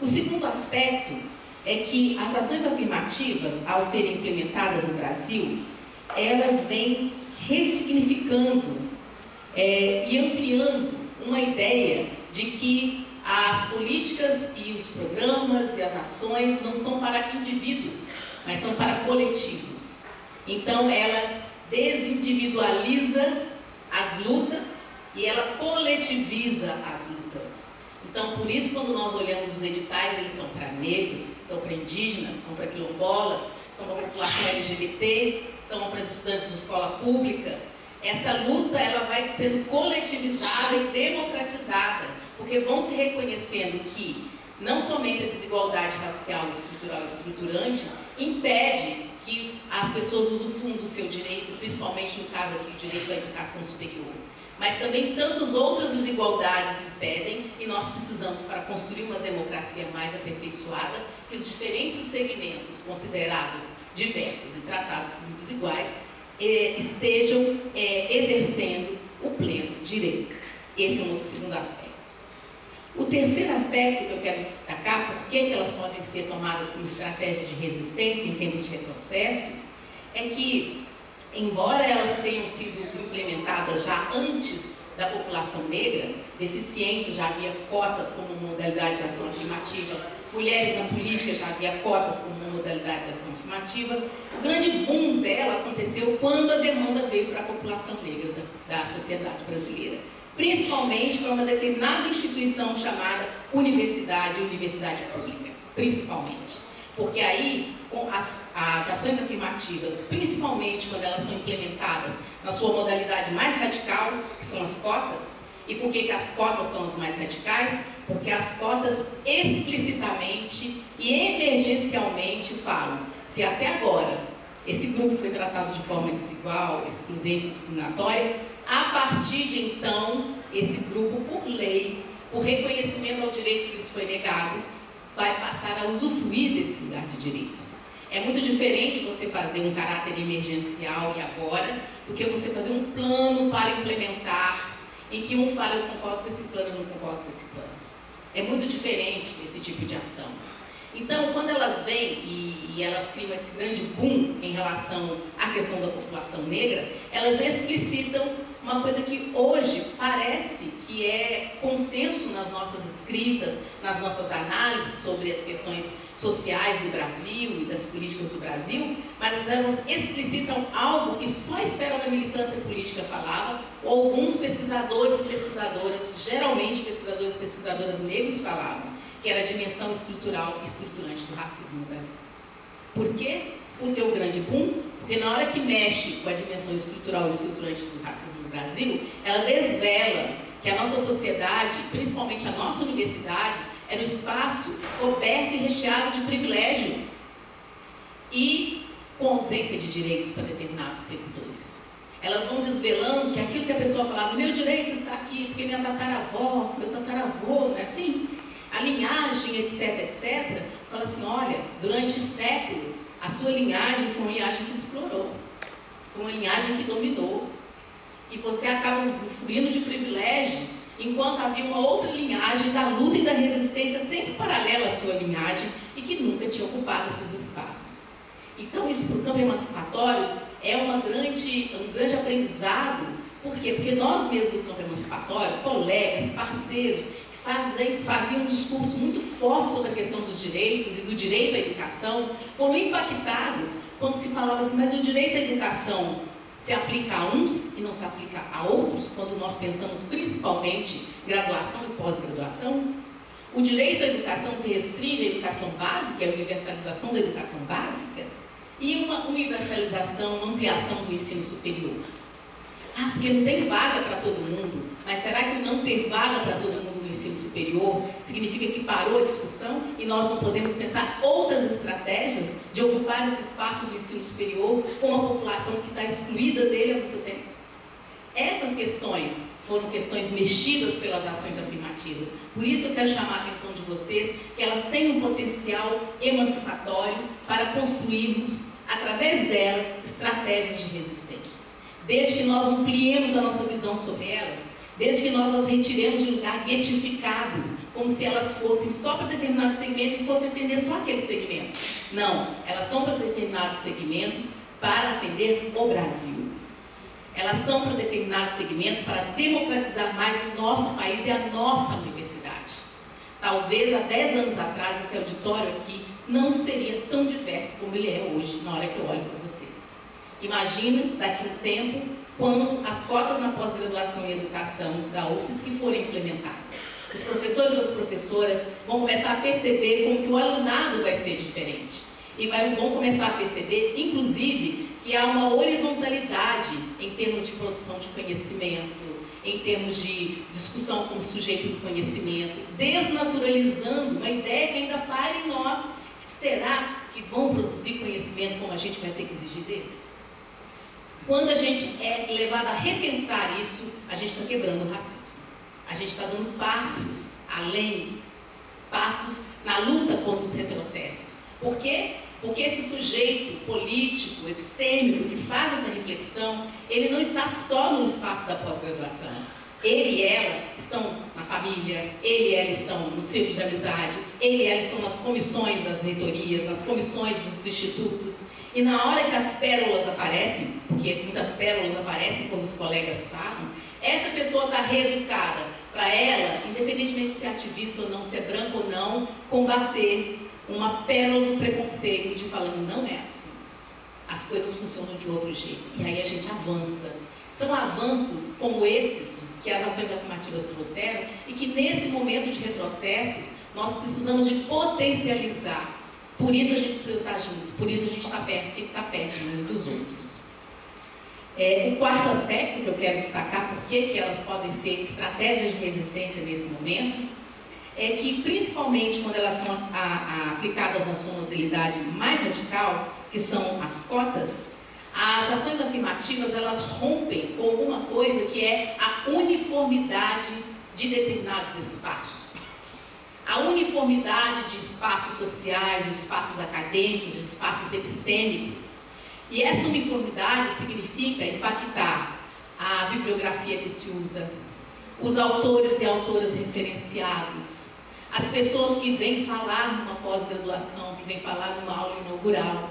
[SPEAKER 2] O segundo aspecto é que as ações afirmativas, ao serem implementadas no Brasil, elas vêm ressignificando e ampliando uma ideia de que as políticas e os programas e as ações não são para indivíduos, mas são para coletivos. Então, ela desindividualiza as lutas e ela coletiviza as lutas. Então, por isso, quando nós olhamos os editais, eles são para negros, são para indígenas, são para quilombolas, são para a população LGBT, são para os estudantes de escola pública. Essa luta, ela vai sendo coletivizada e democratizada, porque vão se reconhecendo que não somente a desigualdade racial, estrutural e estruturante impede que as pessoas usufruam do seu direito, principalmente no caso aqui, o direito à educação superior. Mas também tantas outras desigualdades impedem, e nós precisamos, para construir uma democracia mais aperfeiçoada, que os diferentes segmentos considerados diversos e tratados como desiguais estejam exercendo o pleno direito. Esse é um outro segundo aspecto. O terceiro aspecto que eu quero destacar, por que elas podem ser tomadas como estratégia de resistência em tempos de retrocesso, é que, embora elas tenham sido implementadas já antes da população negra, deficientes já havia cotas como modalidade de ação afirmativa, mulheres na política já havia cotas como uma modalidade de ação afirmativa, o grande boom dela aconteceu quando a demanda veio para a população negra da sociedade brasileira, principalmente para uma determinada instituição chamada universidade pública, principalmente. Porque aí, as ações afirmativas, principalmente quando elas são implementadas na sua modalidade mais radical, que são as cotas. E por que as cotas são as mais radicais? Porque as cotas explicitamente e emergencialmente falam: se até agora esse grupo foi tratado de forma desigual, excludente e discriminatória, a partir de então, esse grupo, por lei, por reconhecimento ao direito que lhes foi negado, vai passar a usufruir desse lugar de direito. É muito diferente você fazer um caráter emergencial e agora, do que você fazer um plano para implementar, em que um fala: eu concordo com esse plano, eu não concordo com esse plano. É muito diferente esse tipo de ação. Então, quando elas vêm e elas criam esse grande boom em relação à questão da população negra, elas explicitam uma coisa que hoje parece que é consenso nas nossas escritas, nas nossas análises sobre as questões sociais do Brasil e das políticas do Brasil, mas elas explicitam algo que só a esfera da militância política falava, ou alguns pesquisadores e pesquisadoras, geralmente pesquisadores e pesquisadoras negros falavam, que era a dimensão estrutural e estruturante do racismo no Brasil. Por quê? Porque o grande boom, porque na hora que mexe com a dimensão estrutural e estruturante do racismo no Brasil, ela desvela que a nossa sociedade, principalmente a nossa universidade, era um espaço coberto e recheado de privilégios e com ausência de direitos para determinados servidores. Elas vão desvelando que aquilo que a pessoa falava: meu direito está aqui, porque minha tataravó, meu tataravô, não é assim? A linhagem, etc, etc, fala assim: olha, durante séculos, a sua linhagem foi uma linhagem que explorou, foi uma linhagem que dominou, e você acaba usufruindo de privilégios, enquanto havia uma outra linhagem da luta e da resistência sempre paralela à sua linhagem e que nunca tinha ocupado esses espaços. Então, isso para o campo emancipatório é um grande aprendizado. Por quê? Porque nós mesmos no campo emancipatório, colegas, parceiros, que faziam um discurso muito forte sobre a questão dos direitos e do direito à educação, foram impactados quando se falava assim, mas o direito à educação se aplica a uns e não se aplica a outros, quando nós pensamos principalmente graduação e pós-graduação. O direito à educação se restringe à educação básica, a universalização da educação básica, e uma universalização, uma ampliação do ensino superior. Ah, porque não tem vaga para todo mundo, mas será que não ter vaga para todo mundo no ensino superior significa que parou a discussão e nós não podemos pensar outras estratégias de ocupar esse espaço do ensino superior com uma população que está excluída dele há muito tempo? Essas questões foram questões mexidas pelas ações afirmativas. Por isso eu quero chamar a atenção de vocês que elas têm um potencial emancipatório para construirmos, através dela, estratégias de resistência. Desde que nós ampliemos a nossa visão sobre elas, desde que nós as retiremos de lugar guetificado, como se elas fossem só para determinado segmento e fossem atender só aqueles segmentos. Não, elas são para determinados segmentos para atender o Brasil. Elas são para determinados segmentos para democratizar mais o nosso país e a nossa universidade. Talvez há 10 anos atrás esse auditório aqui não seria tão diverso como ele é hoje, na hora que eu olho para vocês. Imagina daqui a um tempo, quando as cotas na pós-graduação em educação da UFSC forem implementadas. Os professores e as professoras vão começar a perceber como que o alunado vai ser diferente. E vão começar a perceber, inclusive, que há uma horizontalidade em termos de produção de conhecimento, em termos de discussão como sujeito do conhecimento, desnaturalizando uma ideia que ainda para em nós. Será que vão produzir conhecimento como a gente vai ter que exigir deles? Quando a gente é levado a repensar isso, a gente está quebrando o racismo. A gente está dando passos além, passos na luta contra os retrocessos. Por quê? Porque esse sujeito político, epistêmico, que faz essa reflexão, ele não está só no espaço da pós-graduação. Ele e ela estão na família, ele e ela estão no círculo de amizade, ele e ela estão nas comissões das reitorias, nas comissões dos institutos. E na hora que as pérolas aparecem, porque muitas pérolas aparecem quando os colegas falam, essa pessoa está reeducada para ela, independentemente de ser ativista ou não, ser branco ou não, combater uma pérola do preconceito de falando, não é assim. As coisas funcionam de outro jeito. E aí a gente avança. São avanços como esses que as ações afirmativas trouxeram e que nesse momento de retrocessos nós precisamos de potencializar. Por isso a gente precisa estar junto, por isso a gente está perto, tem que estar perto uns dos outros. O quarto aspecto que eu quero destacar, por que elas podem ser estratégias de resistência nesse momento, é que principalmente quando elas são aplicadas na sua modalidade mais radical, que são as cotas, as ações afirmativas elas rompem com alguma coisa que é a uniformidade de determinados espaços. A uniformidade de espaços sociais, de espaços acadêmicos, de espaços epistêmicos. E essa uniformidade significa impactar a bibliografia que se usa, os autores e autoras referenciados, as pessoas que vêm falar numa pós-graduação, que vêm falar numa aula inaugural.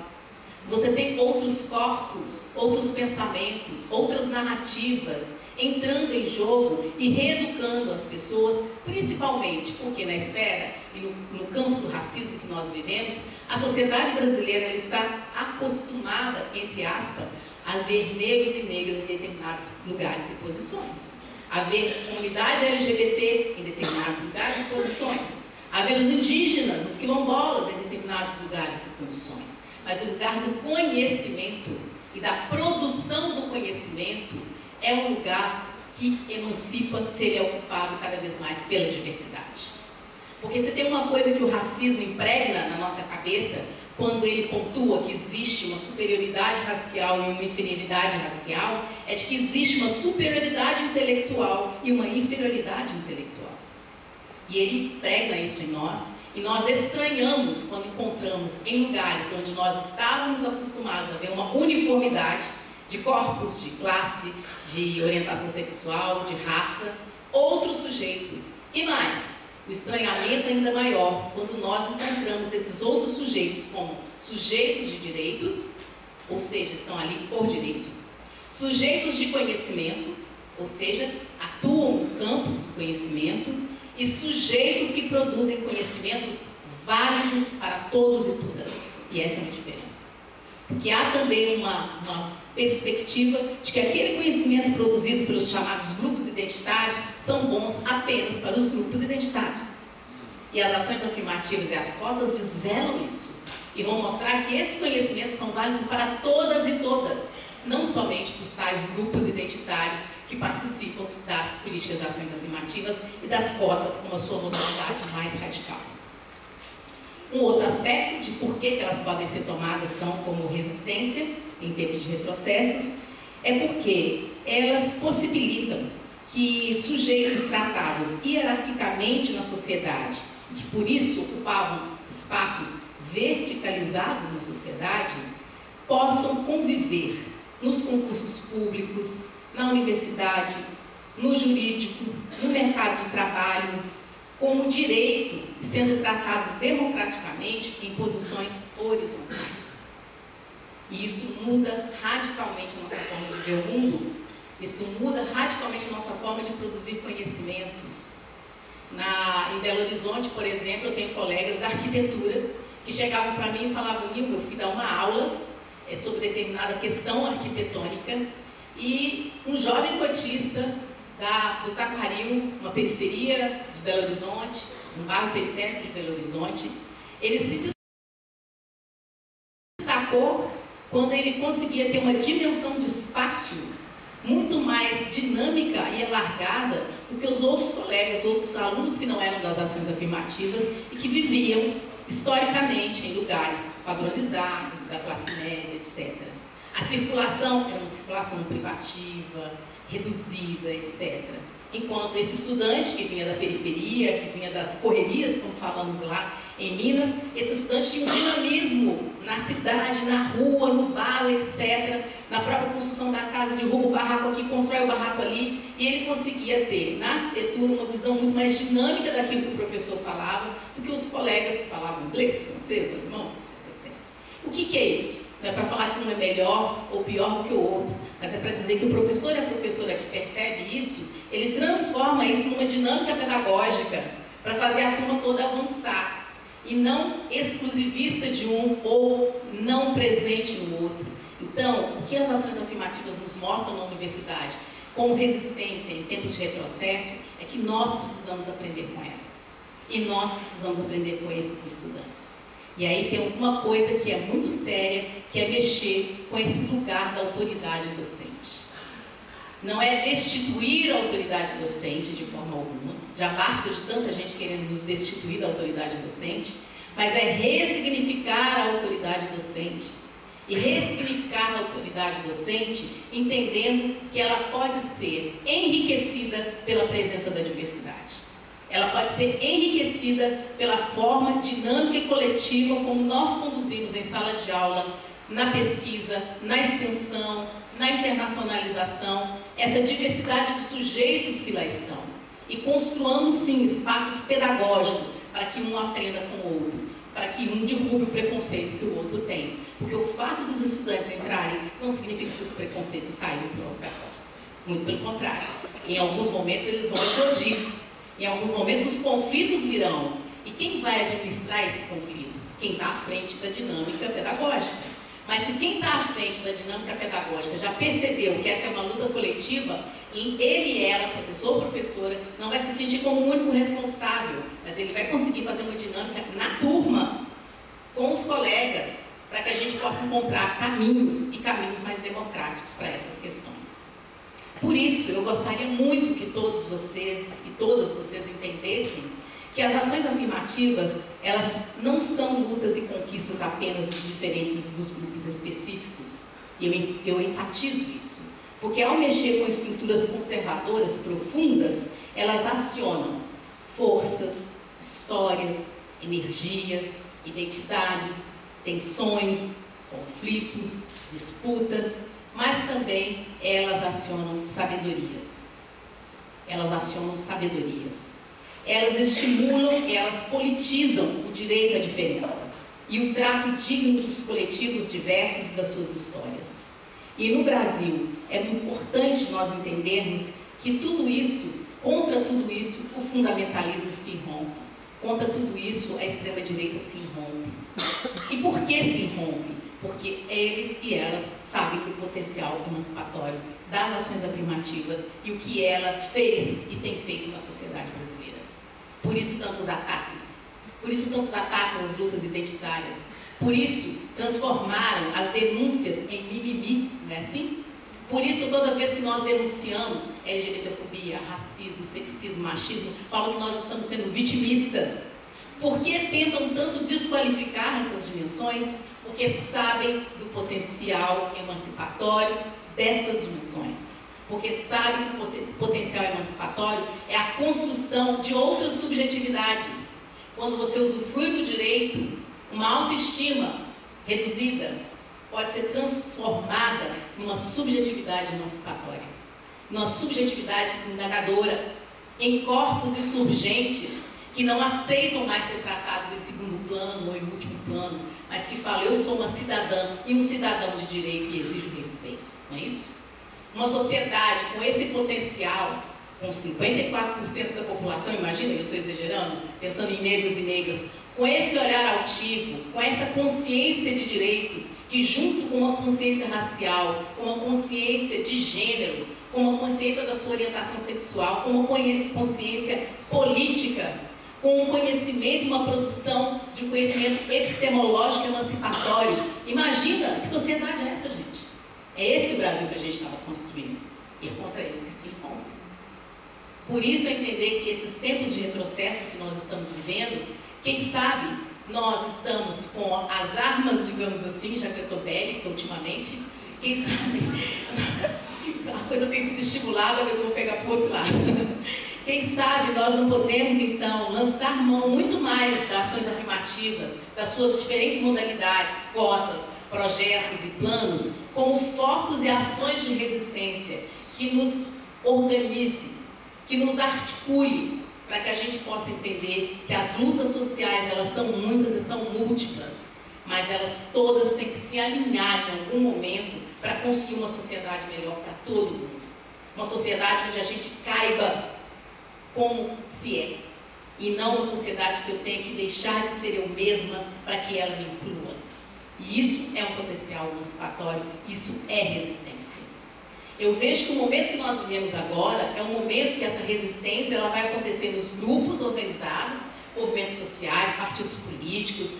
[SPEAKER 2] Você tem outros corpos, outros pensamentos, outras narrativas entrando em jogo e reeducando as pessoas, principalmente porque na esfera e no campo do racismo que nós vivemos, a sociedade brasileira ela está acostumada, entre aspas, a ver negros e negras em determinados lugares e posições, a ver comunidade LGBT em determinados lugares e posições, a ver os indígenas, os quilombolas em determinados lugares e condições. Mas o lugar do conhecimento e da produção do conhecimento é um lugar que emancipa se ele é ocupado cada vez mais pela diversidade. Porque se tem uma coisa que o racismo impregna na nossa cabeça, quando ele pontua que existe uma superioridade racial e uma inferioridade racial, é de que existe uma superioridade intelectual e uma inferioridade intelectual. E ele impregna isso em nós, e nós estranhamos quando encontramos em lugares onde nós estávamos acostumados a ver uma uniformidade de corpos, de classe, de orientação sexual, de raça, outros sujeitos. E mais, o estranhamento é ainda maior quando nós encontramos esses outros sujeitos como sujeitos de direitos, ou seja, estão ali por direito, sujeitos de conhecimento, ou seja, atuam no campo do conhecimento, e sujeitos que produzem conhecimentos válidos para todos e todas. E essa é uma diferença. Porque há também uma perspectiva de que aquele conhecimento produzido pelos chamados grupos identitários são bons apenas para os grupos identitários. E as ações afirmativas e as cotas desvelam isso. E vão mostrar que esses conhecimentos são válidos para todas e todas, não somente para os tais grupos identitários que participam das políticas de ações afirmativas e das cotas como a sua modalidade mais radical. Um outro aspecto de por que elas podem ser tomadas então como resistência em termos de retrocessos é porque elas possibilitam que sujeitos tratados hierarquicamente na sociedade, que por isso ocupavam espaços verticalizados na sociedade, possam conviver nos concursos públicos, na universidade, no jurídico, no mercado de trabalho, como direito, sendo tratados democraticamente em posições horizontais. E isso muda radicalmente a nossa forma de ver o mundo, isso muda radicalmente a nossa forma de produzir conhecimento. Em Belo Horizonte, por exemplo, eu tenho colegas da arquitetura que chegavam para mim e falavam: Nilma, eu fui dar uma aula sobre determinada questão arquitetônica e um jovem cotista do Taquaril, uma periferia de Belo Horizonte, um bairro periférico de Belo Horizonte, ele se destacou quando ele conseguia ter uma dimensão de espaço muito mais dinâmica e alargada do que os outros colegas, outros alunos que não eram das ações afirmativas e que viviam historicamente em lugares padronizados, da classe média, etc. A circulação era uma circulação privativa, reduzida, etc. Enquanto esse estudante que vinha da periferia, que vinha das correrias, como falamos lá em Minas, esse estudante tinha um dinamismo na cidade, na rua, no bairro, etc. Na própria construção da casa, derruba o barraco aqui, constrói o barraco ali, e ele conseguia ter, na arquitetura, uma visão muito mais dinâmica daquilo que o professor falava, do que os colegas que falavam inglês, francês, alemão, etc. O que é isso? Não é para falar que um é melhor ou pior do que o outro, mas é para dizer que o professor e a professora que percebe isso, ele transforma isso numa dinâmica pedagógica para fazer a turma toda avançar, e não exclusivista de um ou não presente no outro. Então, o que as ações afirmativas nos mostram na universidade como resistência em tempos de retrocesso é que nós precisamos aprender com elas. E nós precisamos aprender com esses estudantes. E aí tem uma coisa que é muito séria, que é mexer com esse lugar da autoridade docente. Não é destituir a autoridade docente de forma alguma, já basta de tanta gente querendo nos destituir da autoridade docente, mas é ressignificar a autoridade docente. E ressignificar a autoridade docente entendendo que ela pode ser enriquecida pela presença da diversidade. Ela pode ser enriquecida pela forma dinâmica e coletiva como nós conduzimos em sala de aula, na pesquisa, na extensão, na internacionalização, essa diversidade de sujeitos que lá estão. E construamos, sim, espaços pedagógicos para que um aprenda com o outro, para que um derrube o preconceito que o outro tem. Porque o fato dos estudantes entrarem não significa que os preconceitos saírem pela porta. Muito pelo contrário. Em alguns momentos eles vão eclodir. Em alguns momentos os conflitos virão. E quem vai administrar esse conflito? Quem está à frente da dinâmica pedagógica. Mas se quem está à frente da dinâmica pedagógica já percebeu que essa é uma luta coletiva, ele e ela, professor ou professora, não vai se sentir como o único responsável, mas ele vai conseguir fazer uma dinâmica na turma, com os colegas, para que a gente possa encontrar caminhos e caminhos mais democráticos para essas questões. Por isso, eu gostaria muito que todos vocês e todas vocês entendessem que as ações afirmativas, elas não são lutas e conquistas apenas dos diferentes dos grupos específicos. E eu enfatizo isso. Porque ao mexer com estruturas conservadoras profundas, elas acionam forças, histórias, energias, identidades, tensões, conflitos, disputas, mas também elas acionam sabedorias. Elas acionam sabedorias. Elas estimulam e elas politizam o direito à diferença e o trato digno dos coletivos diversos e das suas histórias. E no Brasil, é importante nós entendermos que tudo isso Contra tudo isso, o fundamentalismo se irrompe. Contra tudo isso, a extrema-direita se irrompe. E por que se irrompe? Porque eles e elas sabem do potencial emancipatório das ações afirmativas e o que ela fez e tem feito na sociedade brasileira. Por isso tantos ataques. Por isso tantos ataques às lutas identitárias. Por isso transformaram as denúncias em mimimi, não é assim? Por isso, toda vez que nós denunciamos LGBTfobia, racismo, sexismo, machismo, falam que nós estamos sendo vitimistas. Por que tentam tanto desqualificar essas dimensões? Porque sabem do potencial emancipatório dessas dimensões. Porque sabem que o potencial emancipatório é a construção de outras subjetividades. Quando você usufrui do direito, uma autoestima reduzida pode ser transformada numa subjetividade emancipatória, numa subjetividade indagadora, em corpos insurgentes que não aceitam mais ser tratados em segundo plano ou em último plano, mas que falam, eu sou uma cidadã e um cidadão de direito e exijo respeito, não é isso? Uma sociedade com esse potencial, com 54% da população, imagina, eu estou exagerando, pensando em negros e negras, com esse olhar altivo, com essa consciência de direitos, que junto com uma consciência racial, com uma consciência de gênero, com uma consciência da sua orientação sexual, com uma consciência política, com um conhecimento, uma produção de um conhecimento epistemológico emancipatório. Imagina que sociedade é essa, gente? É esse o Brasil que a gente estava construindo. E é contra isso que se rompe. Por isso, é entender que esses tempos de retrocesso que nós estamos vivendo, quem sabe nós estamos com as armas, digamos assim, já que eu estou bélica ultimamente, quem sabe a coisa tem sido estimulada, mas eu vou pegar para o outro lado. Quem sabe nós não podemos, então, lançar mão muito mais das ações afirmativas, das suas diferentes modalidades, cotas, projetos e planos, como focos e ações de resistência que nos organize, que nos articule, para que a gente possa entender que as lutas sociais, elas são muitas e são múltiplas, mas elas todas têm que se alinhar em algum momento para construir uma sociedade melhor para todo mundo. Uma sociedade onde a gente caiba como se é, e não uma sociedade que eu tenho que deixar de ser eu mesma para que ela me inclua. E isso é um potencial emancipatório, isso é resistência. Eu vejo que o momento que nós vivemos agora é um momento que essa resistência ela vai acontecer nos grupos organizados, movimentos sociais, partidos políticos,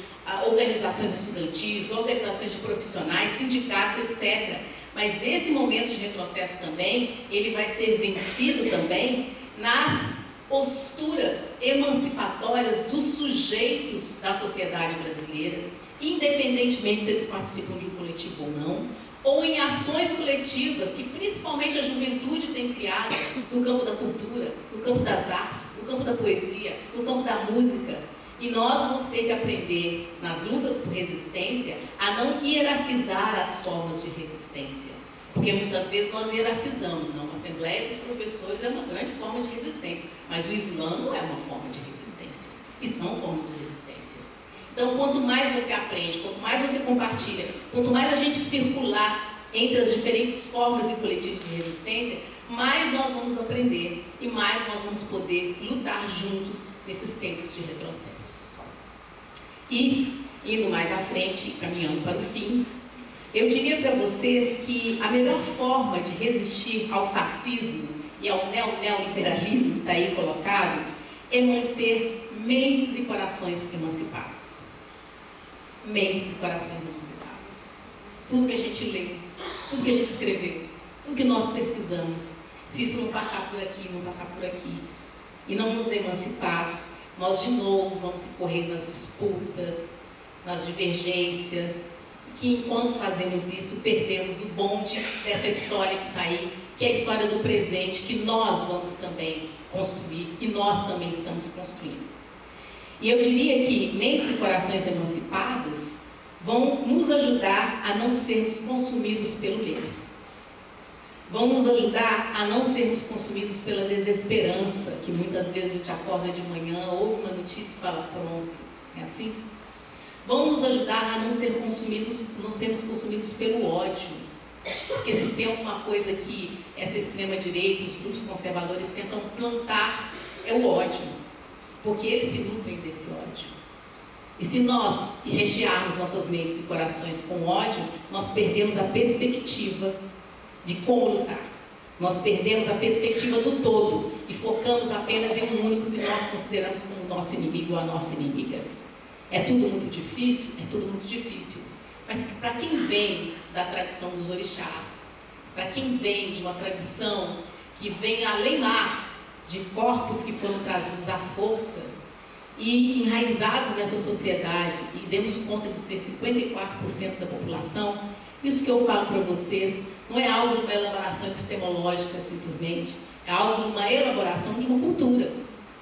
[SPEAKER 2] organizações estudantis, organizações de profissionais, sindicatos, etc. Mas esse momento de retrocesso também, ele vai ser vencido também nas posturas emancipatórias dos sujeitos da sociedade brasileira, independentemente se eles participam de um coletivo ou não, ou em ações coletivas que principalmente a juventude tem criado no campo da cultura, no campo das artes, no campo da poesia, no campo da música. E nós vamos ter que aprender, nas lutas por resistência, a não hierarquizar as formas de resistência. Porque muitas vezes nós hierarquizamos, não? A Assembleia dos Professores é uma grande forma de resistência, mas o Islã não é uma forma de resistência. E são formas de resistência. Então, quanto mais você aprende, quanto mais você compartilha, quanto mais a gente circular entre as diferentes formas e coletivos de resistência, mais nós vamos aprender e mais nós vamos poder lutar juntos nesses tempos de retrocessos. E, indo mais à frente, caminhando para o fim, eu diria para vocês que a melhor forma de resistir ao fascismo e ao neoliberalismo que está aí colocado é manter mentes e corações emancipados. Mentes e corações emancipados. Tudo que a gente lê, tudo que a gente escreveu, tudo que nós pesquisamos, se isso não passar por aqui, não passar por aqui, e não nos emancipar, nós de novo vamos correr nas disputas, nas divergências, que enquanto fazemos isso, perdemos o bonde dessa história que está aí, que é a história do presente, que nós vamos também construir, e nós também estamos construindo. E eu diria que mentes e corações emancipados vão nos ajudar a não sermos consumidos pelo medo. Vão nos ajudar a não sermos consumidos pela desesperança, que muitas vezes a gente acorda de manhã, ouve uma notícia e fala, pronto, é assim? Vão nos ajudar a não sermos consumidos pelo ódio. Porque se tem alguma coisa que essa extrema-direita, os grupos conservadores tentam plantar, é o ódio. Porque eles se nutrem desse ódio. E se nós rechearmos nossas mentes e corações com ódio, nós perdemos a perspectiva de como lutar. Nós perdemos a perspectiva do todo e focamos apenas em um único que nós consideramos como nosso inimigo ou a nossa inimiga. É tudo muito difícil? É tudo muito difícil. Mas para quem vem da tradição dos orixás, para quem vem de uma tradição que vem além mar de corpos que foram trazidos à força e enraizados nessa sociedade, e demos conta de ser 54% da população, isso que eu falo para vocês não é algo de uma elaboração epistemológica simplesmente, é algo de uma elaboração de uma cultura,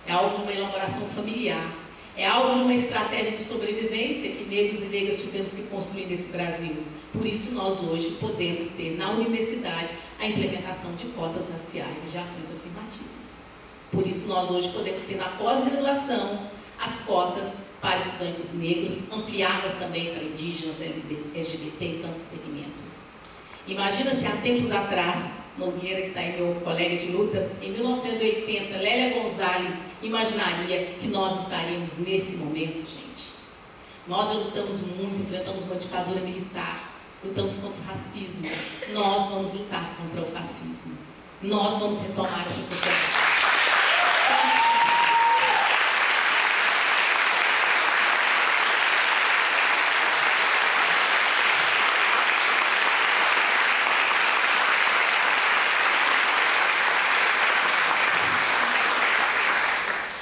[SPEAKER 2] é algo de uma elaboração familiar, é algo de uma estratégia de sobrevivência que negros e negras tivemos que construir nesse Brasil. Por isso nós hoje podemos ter na universidade a implementação de cotas raciais e de ações afirmativas. Por isso nós hoje podemos ter na pós-graduação as cotas para estudantes negros, ampliadas também para indígenas, LGBT e tantos segmentos. Imagina se há tempos atrás, Nogueira, que está aí meu colega de lutas, em 1980, Lélia Gonzalez imaginaria que nós estaríamos nesse momento, gente. Nós já lutamos muito, enfrentamos uma ditadura militar, lutamos contra o racismo, nós vamos lutar contra o fascismo. Nós vamos retomar essa sociedade.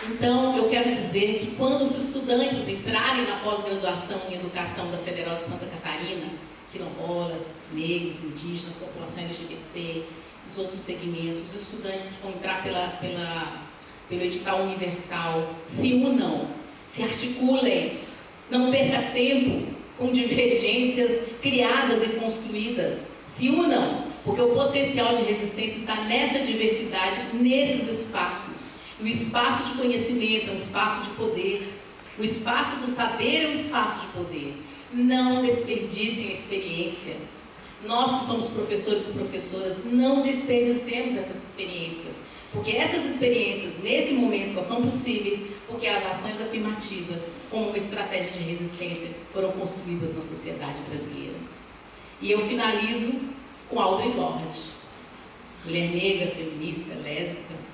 [SPEAKER 2] Então, eu quero dizer que quando os estudantes entrarem na pós-graduação em Educação da Federal de Santa Catarina, quilombolas, negros, indígenas, população LGBT, os outros segmentos, os estudantes que vão entrar pelo edital universal, se unam, se articulem, não perca tempo com divergências criadas e construídas, se unam, porque o potencial de resistência está nessa diversidade, nesses espaços. O espaço de conhecimento é um espaço de poder, o espaço do saber é um espaço de poder. Não desperdicem a experiência. Nós que somos professores e professoras, não desperdicemos essas experiências, porque essas experiências, nesse momento, só são possíveis porque as ações afirmativas, como uma estratégia de resistência, foram construídas na sociedade brasileira. E eu finalizo com Audre Lorde, mulher negra, feminista, lésbica,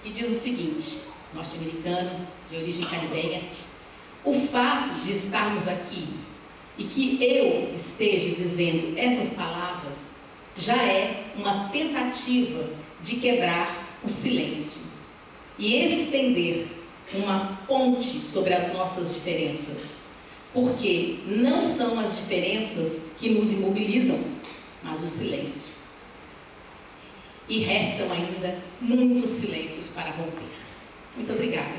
[SPEAKER 2] que diz o seguinte, norte-americana, de origem caribenha: o fato de estarmos aqui e que eu esteja dizendo essas palavras já é uma tentativa de quebrar o silêncio e estender uma ponte sobre as nossas diferenças, porque não são as diferenças que nos imobilizam, mas o silêncio. E restam ainda muitos silêncios para romper. Muito obrigada.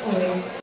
[SPEAKER 1] Oi.